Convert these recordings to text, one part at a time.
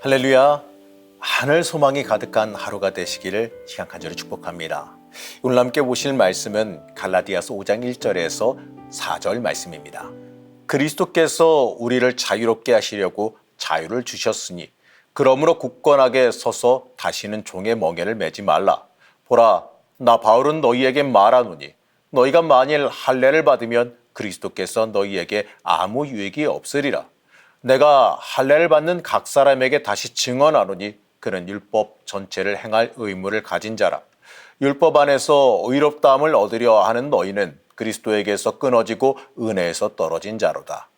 할렐루야. 하늘 소망이 가득한 하루가 되시기를 시간 간절히 축복합니다. 오늘 함께 보실 말씀은 갈라디아서 5장 1절에서 4절 말씀입니다. 그리스도께서 우리를 자유롭게 하시려고 자유를 주셨으니 그러므로 굳건하게 서서 다시는 종의 멍에를 매지 말라. 보라, 나 바울은 너희에게 말하노니 너희가 만일 할례를 받으면 그리스도께서 너희에게 아무 유익이 없으리라. 내가 할례를 받는 각 사람에게 다시 증언하노니 그는 율법 전체를 행할 의무를 가진 자라. 율법 안에서 의롭다함을 얻으려 하는 너희는 그리스도에게서 끊어지고 은혜에서 떨어진 자로다.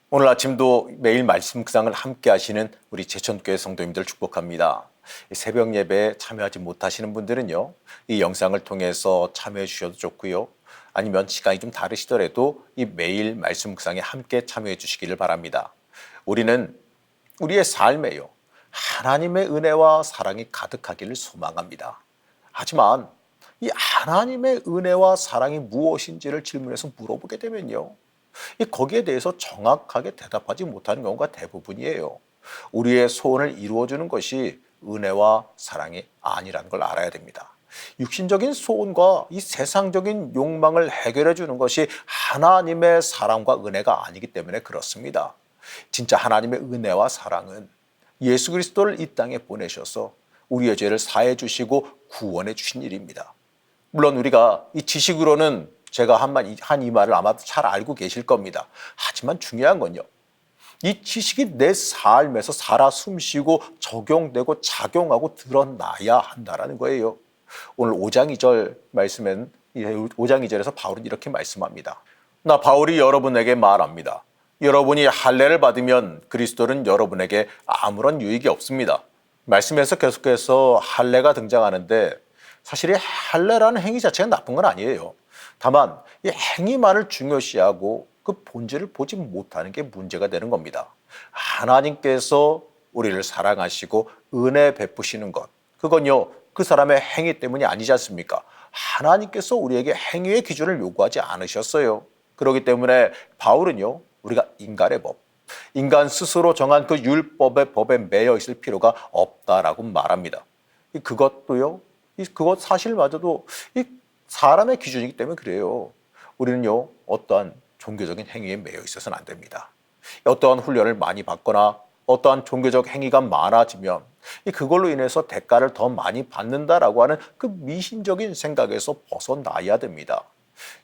오늘 아침도 매일 말씀 묵상을 함께 하시는 우리 제천교회 성도님들 축복합니다. 새벽 예배에 참여하지 못하시는 분들은요, 이 영상을 통해서 참여해 주셔도 좋고요. 아니면 시간이 좀 다르시더라도 이 매일 말씀 묵상에 함께 참여해 주시기를 바랍니다. 우리는 우리의 삶에요, 하나님의 은혜와 사랑이 가득하기를 소망합니다. 하지만 이 하나님의 은혜와 사랑이 무엇인지를 질문해서 물어보게 되면요, 거기에 대해서 정확하게 대답하지 못하는 경우가 대부분이에요. 우리의 소원을 이루어주는 것이 은혜와 사랑이 아니라는 걸 알아야 됩니다. 육신적인 소원과 이 세상적인 욕망을 해결해 주는 것이 하나님의 사랑과 은혜가 아니기 때문에 그렇습니다. 진짜 하나님의 은혜와 사랑은 예수 그리스도를 이 땅에 보내셔서 우리의 죄를 사해 주시고 구원해 주신 일입니다. 물론 우리가 이 지식으로는 제가 한 이 말을 아마 잘 알고 계실 겁니다. 하지만 중요한 건요, 이 지식이 내 삶에서 살아 숨쉬고 적용되고 작용하고 드러나야 한다는 거예요. 오늘 5장 2절 말씀엔 5장 2절에서 바울은 이렇게 말씀합니다. 나 바울이 여러분에게 말합니다. 여러분이 할례를 받으면 그리스도는 여러분에게 아무런 유익이 없습니다. 말씀에서 계속해서 할례가 등장하는데 사실 이 할례라는 행위 자체가 나쁜 건 아니에요. 다만 이 행위만을 중요시하고 그 본질을 보지 못하는 게 문제가 되는 겁니다. 하나님께서 우리를 사랑하시고 은혜 베푸시는 것, 그건요, 그 사람의 행위 때문이 아니지 않습니까? 하나님께서 우리에게 행위의 기준을 요구하지 않으셨어요. 그렇기 때문에 바울은요, 우리가 인간의 법, 인간 스스로 정한 그 율법의 법에 매여 있을 필요가 없다라고 말합니다. 그것도요, 그것 사실마저도 이 사람의 기준이기 때문에 그래요. 우리는요, 어떠한 종교적인 행위에 매여 있어서는 안 됩니다. 어떠한 훈련을 많이 받거나 어떠한 종교적 행위가 많아지면 그걸로 인해서 대가를 더 많이 받는다라고 하는 그 미신적인 생각에서 벗어나야 됩니다.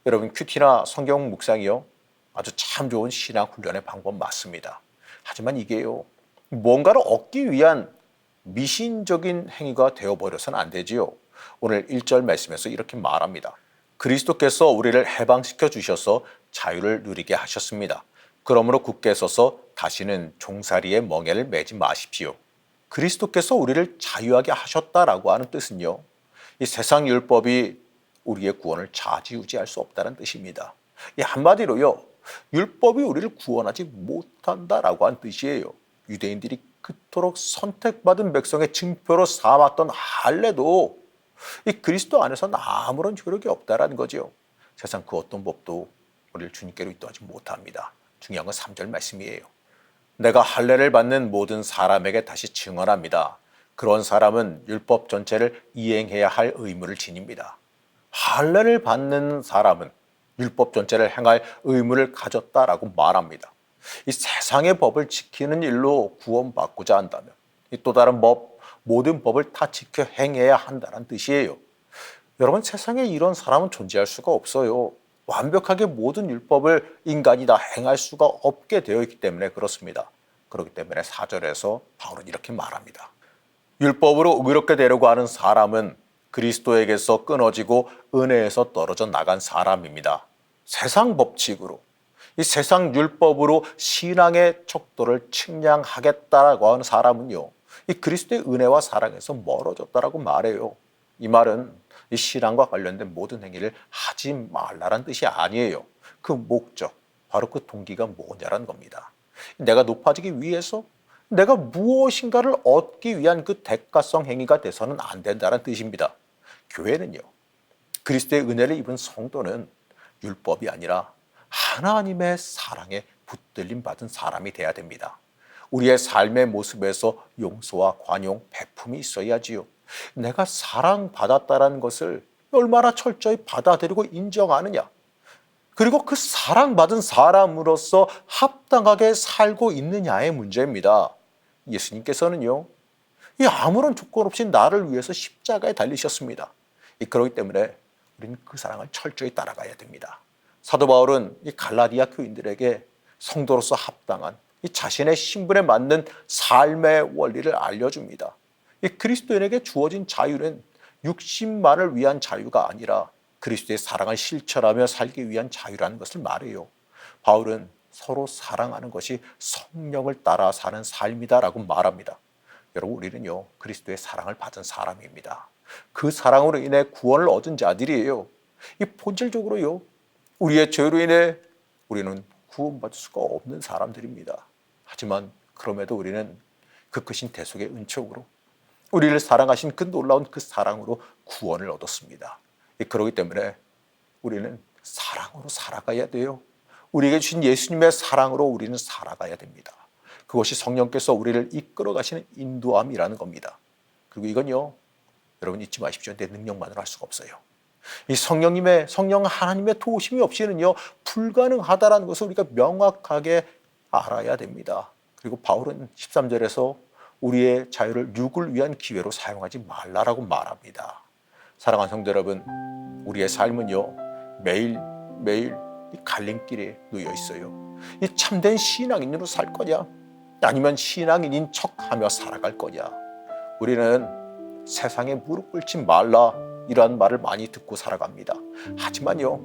여러분, 큐티나 성경 묵상이요, 아주 참 좋은 신앙 훈련의 방법 맞습니다. 하지만 이게요, 뭔가를 얻기 위한 미신적인 행위가 되어버려서는 안 되지요. 오늘 1절 말씀에서 이렇게 말합니다. 그리스도께서 우리를 해방시켜 주셔서 자유를 누리게 하셨습니다. 그러므로 굳게 서서 다시는 종살이의 멍에를 매지 마십시오. 그리스도께서 우리를 자유하게 하셨다라고 하는 뜻은요, 이 세상 율법이 우리의 구원을 좌지우지할 수 없다는 뜻입니다. 이 한마디로요, 율법이 우리를 구원하지 못한다라고 하는 뜻이에요. 유대인들이 그토록 선택받은 백성의 증표로 삼았던 할례도 이 그리스도 안에서는 아무런 효력이 없다라는 거죠. 세상 그 어떤 법도 우리를 주님께로 인도하지 못합니다. 중요한 건 3절 말씀이에요. 내가 할례를 받는 모든 사람에게 다시 증언합니다. 그런 사람은 율법 전체를 이행해야 할 의무를 지닙니다. 할례를 받는 사람은 율법 전체를 행할 의무를 가졌다라고 말합니다. 이 세상의 법을 지키는 일로 구원받고자 한다면 또 다른 법, 모든 법을 다 지켜 행해야 한다는 뜻이에요. 여러분, 세상에 이런 사람은 존재할 수가 없어요. 완벽하게 모든 율법을 인간이 다 행할 수가 없게 되어 있기 때문에 그렇습니다. 그렇기 때문에 4절에서 바울은 이렇게 말합니다. 율법으로 의롭게 되려고 하는 사람은 그리스도에게서 끊어지고 은혜에서 떨어져 나간 사람입니다. 세상 법칙으로, 이 세상 율법으로 신앙의 척도를 측량하겠다라고 하는 사람은요, 이 그리스도의 은혜와 사랑에서 멀어졌다라고 말해요. 이 말은 이 신앙과 관련된 모든 행위를 하지 말라는 뜻이 아니에요. 그 목적, 바로 그 동기가 뭐냐라는 겁니다. 내가 높아지기 위해서 내가 무엇인가를 얻기 위한 그 대가성 행위가 돼서는 안 된다는 뜻입니다. 교회는요, 그리스도의 은혜를 입은 성도는 율법이 아니라 하나님의 사랑에 붙들림 받은 사람이 돼야 됩니다. 우리의 삶의 모습에서 용서와 관용, 베품이 있어야지요. 내가 사랑받았다는 것을 얼마나 철저히 받아들이고 인정하느냐. 그리고 그 사랑받은 사람으로서 합당하게 살고 있느냐의 문제입니다. 예수님께서는요, 이 아무런 조건 없이 나를 위해서 십자가에 달리셨습니다. 그렇기 때문에 우리는 그 사랑을 철저히 따라가야 됩니다. 사도 바울은 이 갈라디아 교인들에게 성도로서 합당한 이 자신의 신분에 맞는 삶의 원리를 알려줍니다. 이 그리스도인에게 주어진 자유는 육신만을 위한 자유가 아니라 그리스도의 사랑을 실천하며 살기 위한 자유라는 것을 말해요. 바울은 서로 사랑하는 것이 성령을 따라 사는 삶이다라고 말합니다. 여러분, 우리는요, 그리스도의 사랑을 받은 사람입니다. 그 사랑으로 인해 구원을 얻은 자들이에요. 이 본질적으로요, 우리의 죄로 인해 우리는 구원받을 수가 없는 사람들입니다. 하지만 그럼에도 우리는 그 크신 대속의 은총으로 우리를 사랑하신 그 놀라운 그 사랑으로 구원을 얻었습니다. 그렇기 때문에 우리는 사랑으로 살아가야 돼요. 우리에게 주신 예수님의 사랑으로 우리는 살아가야 됩니다. 그것이 성령께서 우리를 이끌어 가시는 인도함이라는 겁니다. 그리고 이건요, 여러분 잊지 마십시오. 내 능력만으로 할 수가 없어요. 이 성령 하나님의 도우심이 없이는요, 불가능하다라는 것을 우리가 명확하게 알아야 됩니다. 그리고 바울은 13절에서 우리의 자유를 육을 위한 기회로 사용하지 말라라고 말합니다. 사랑하는 성도 여러분, 우리의 삶은요, 매일매일 이 갈림길에 놓여 있어요. 이 참된 신앙인으로 살 거냐, 아니면 신앙인인 척하며 살아갈 거냐. 우리는 세상에 무릎 꿇지 말라 이러한 말을 많이 듣고 살아갑니다. 하지만요,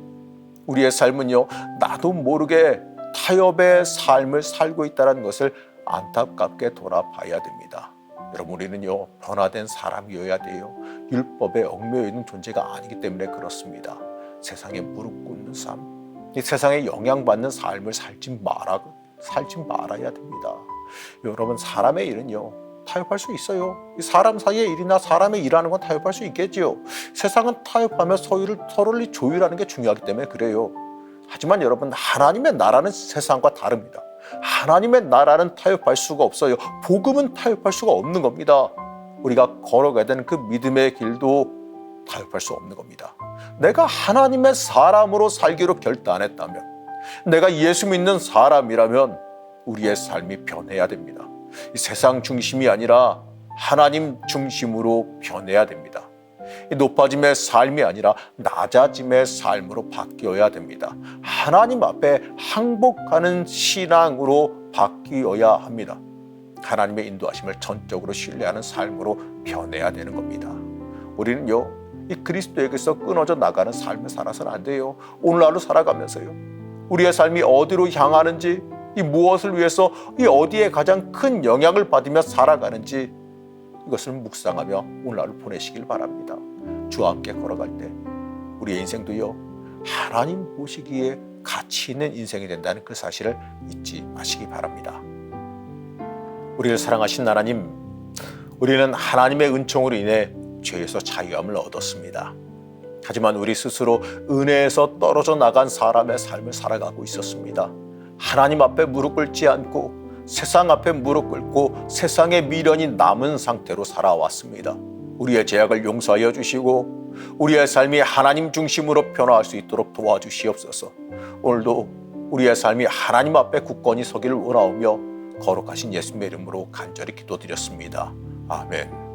우리의 삶은요, 나도 모르게 타협의 삶을 살고 있다는 것을 안타깝게 돌아봐야 됩니다. 여러분, 우리는요, 변화된 사람이어야 돼요. 율법에 얽매여 있는 존재가 아니기 때문에 그렇습니다. 세상에 무릎 꿇는 삶, 이 세상에 영향받는 삶을 살지 말아야 됩니다. 여러분, 사람의 일은요, 타협할 수 있어요. 사람 사이의 일이나 사람의 일하는 건 타협할 수 있겠지요. 세상은 타협하며 서로를 조율하는 게 중요하기 때문에 그래요. 하지만 여러분, 하나님의 나라는 세상과 다릅니다. 하나님의 나라는 타협할 수가 없어요. 복음은 타협할 수가 없는 겁니다. 우리가 걸어가야 되는 그 믿음의 길도 타협할 수 없는 겁니다. 내가 하나님의 사람으로 살기로 결단했다면, 내가 예수 믿는 사람이라면 우리의 삶이 변해야 됩니다. 이 세상 중심이 아니라 하나님 중심으로 변해야 됩니다. 이 높아짐의 삶이 아니라 낮아짐의 삶으로 바뀌어야 됩니다. 하나님 앞에 항복하는 신앙으로 바뀌어야 합니다. 하나님의 인도하심을 전적으로 신뢰하는 삶으로 변해야 되는 겁니다. 우리는요, 이 그리스도에게서 끊어져 나가는 삶을 살아서는 안 돼요. 오늘날로 살아가면서요, 우리의 삶이 어디로 향하는지, 이 무엇을 위해서 이 어디에 가장 큰 영향을 받으며 살아가는지, 이것을 묵상하며 오늘날을 보내시길 바랍니다. 주와 함께 걸어갈 때 우리의 인생도요, 하나님 보시기에 가치 있는 인생이 된다는 그 사실을 잊지 마시기 바랍니다. 우리를 사랑하신 하나님, 우리는 하나님의 은총으로 인해 죄에서 자유함을 얻었습니다. 하지만 우리 스스로 은혜에서 떨어져 나간 사람의 삶을 살아가고 있었습니다. 하나님 앞에 무릎 꿇지 않고 세상 앞에 무릎 꿇고 세상의 미련이 남은 상태로 살아왔습니다. 우리의 죄악을 용서하여 주시고 우리의 삶이 하나님 중심으로 변화할 수 있도록 도와주시옵소서. 오늘도 우리의 삶이 하나님 앞에 굳건히 서기를 원하오며 거룩하신 예수님의 이름으로 간절히 기도드렸습니다. 아멘.